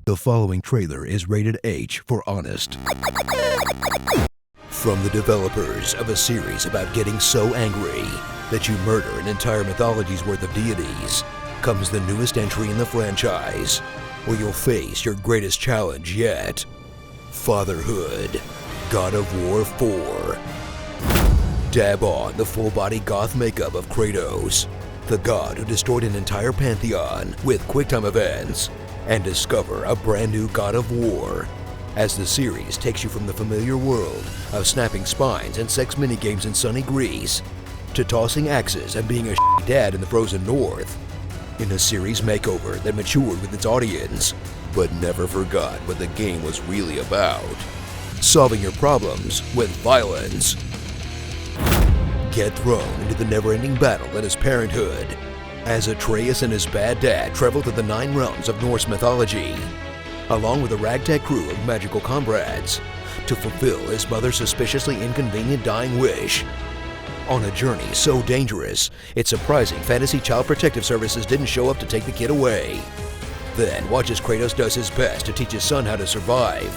The following trailer is rated H for honest. From the developers of a series about getting so angry that you murder an entire mythology's worth of deities, comes the newest entry in the franchise, where you'll face your greatest challenge yet. Fatherhood, God of War 4. Dab on the full-body goth makeup of Kratos, the god who destroyed an entire pantheon with QuickTime events, and discover a brand new God of War, as the series takes you from the familiar world of snapping spines and sex minigames in sunny Greece, to tossing axes and being a shitty dad in the frozen north, in a series makeover that matured with its audience, but never forgot what the game was really about. Solving your problems with violence. Get thrown into the never-ending battle that is parenthood, as Atreus and his bad dad travel to the 9 realms of Norse mythology, along with a ragtag crew of magical comrades, to fulfill his mother's suspiciously inconvenient dying wish. On a journey so dangerous, it's surprising Fantasy Child Protective Services didn't show up to take the kid away. Then watch as Kratos does his best to teach his son how to survive,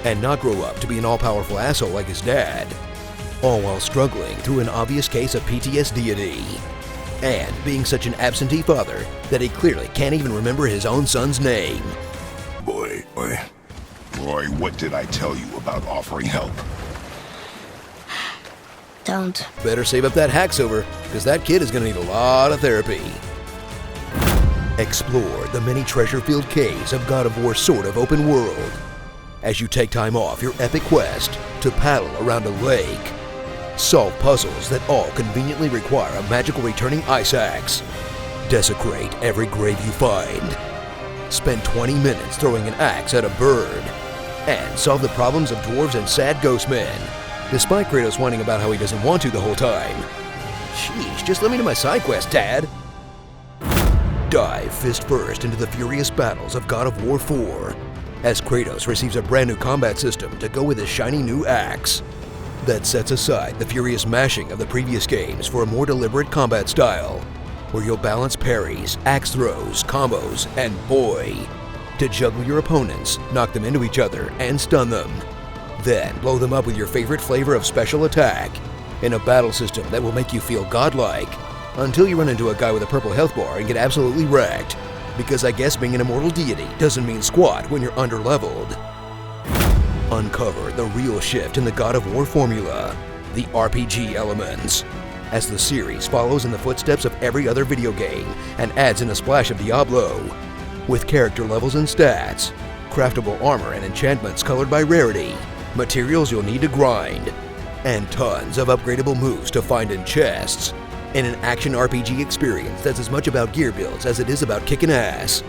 and not grow up to be an all-powerful asshole like his dad, all while struggling through an obvious case of PTSD, and being such an absentee father that he clearly can't even remember his own son's name. Boy, what did I tell you about offering help? Don't. Better save up that hacksover, because that kid is going to need a lot of therapy. Explore the many treasure-filled caves of God of War's sort of open world, as you take time off your epic quest to paddle around a lake, solve puzzles that all conveniently require a magical returning ice axe, desecrate every grave you find, spend 20 minutes throwing an axe at a bird, and solve the problems of dwarves and sad ghost men, despite Kratos whining about how he doesn't want to the whole time. Sheesh, just let me do my side quest, Dad. Dive fist first into the furious battles of God of War 4, as Kratos receives a brand new combat system to go with his shiny new axe that sets aside the furious mashing of the previous games for a more deliberate combat style, where you'll balance parries, axe throws, combos, and boy, to juggle your opponents, knock them into each other, and stun them. Then blow them up with your favorite flavor of special attack, in a battle system that will make you feel godlike, until you run into a guy with a purple health bar and get absolutely wrecked, because I guess being an immortal deity doesn't mean squat when you're underleveled. Uncover the real shift in the God of War formula, the RPG elements, as the series follows in the footsteps of every other video game and adds in a splash of Diablo, with character levels and stats, craftable armor and enchantments colored by rarity, materials you'll need to grind, and tons of upgradable moves to find in chests, in an action RPG experience that's as much about gear builds as it is about kicking ass.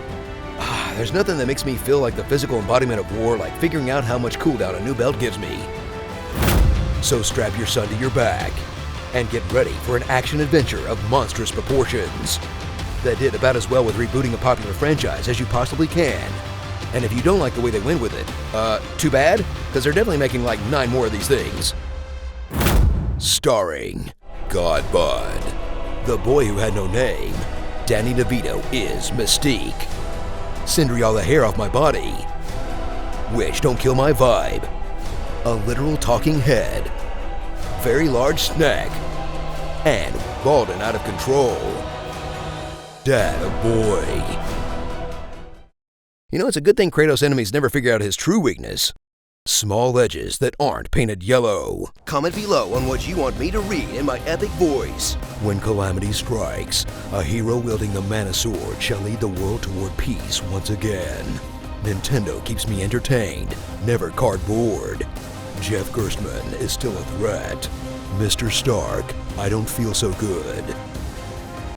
There's nothing that makes me feel like the physical embodiment of war like figuring out how much cooldown a new belt gives me. So strap your son to your back and get ready for an action adventure of monstrous proportions that did about as well with rebooting a popular franchise as you possibly can. And if you don't like the way they went with it, too bad, because they're definitely making like 9 more of these things. Starring God Bud, the boy who had no name. Danny DeVito is Mystique. Cindry all the hair off my body. Wish don't kill my vibe. A literal talking head. Very large snack. And balding out of control. Dad a boy. You know, it's a good thing Kratos' enemies never figure out his true weakness. Small edges that aren't painted yellow. Comment below on what you want me to read in my epic voice. When calamity strikes, a hero wielding the mana sword shall lead the world toward peace once again. Nintendo keeps me entertained, never cardboard. Jeff Gerstmann is still a threat. Mr. Stark, I don't feel so good.